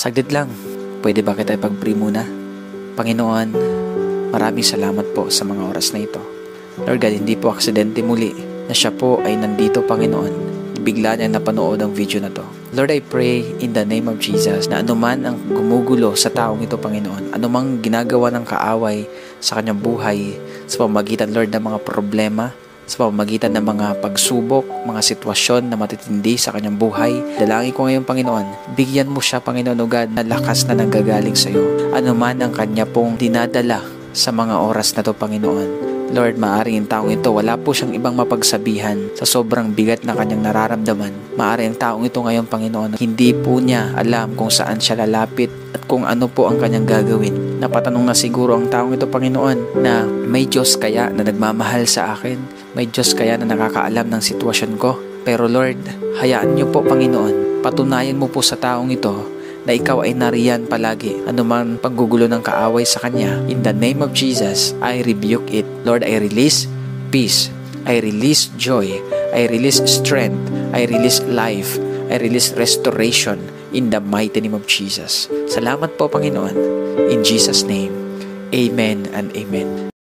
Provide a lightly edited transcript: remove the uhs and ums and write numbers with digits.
Saglit lang, pwede ba kita ipag-pray muna? Panginoon, maraming salamat po sa mga oras na ito. Lord God, hindi po aksidente muli na siya po ay nandito, Panginoon. Bigla niya napanood ang video na to. Lord, I pray in the name of Jesus na anuman ang gumugulo sa taong ito, Panginoon, anumang ginagawa ng kaaway sa kanyang buhay, sa pamamagitan, Lord, ng mga problema, sa pamamagitan ng mga pagsubok, mga sitwasyon na matitindi sa kanyang buhay. Dalangin ko ngayon, Panginoon, bigyan mo siya, Panginoon, o God, na lakas na nanggagaling sa iyo. Ano man ang kanya pong dinadala sa mga oras na to, Panginoon. Lord, maaaring ang taong ito, wala po siyang ibang mapagsabihan sa sobrang bigat na kanyang nararamdaman. Maaaring ang taong ito ngayon, Panginoon, hindi po niya alam kung saan siya lalapit at kung ano po ang kanyang gagawin. Napatanong na siguro ang taong ito, Panginoon, na may Diyos kaya na nagmamahal sa akin? May Diyos kaya na nakakaalam ng sitwasyon ko? Pero Lord, hayaan niyo po, Panginoon, patunayan mo po sa taong ito na ikaw ay nariyan palagi, anuman paggugulo ng kaaway sa kanya. In the name of Jesus, I rebuke it. Lord, I release peace. I release joy. I release strength. I release life. I release restoration in the mighty name of Jesus. Salamat po, Panginoon. In Jesus' name, amen and amen.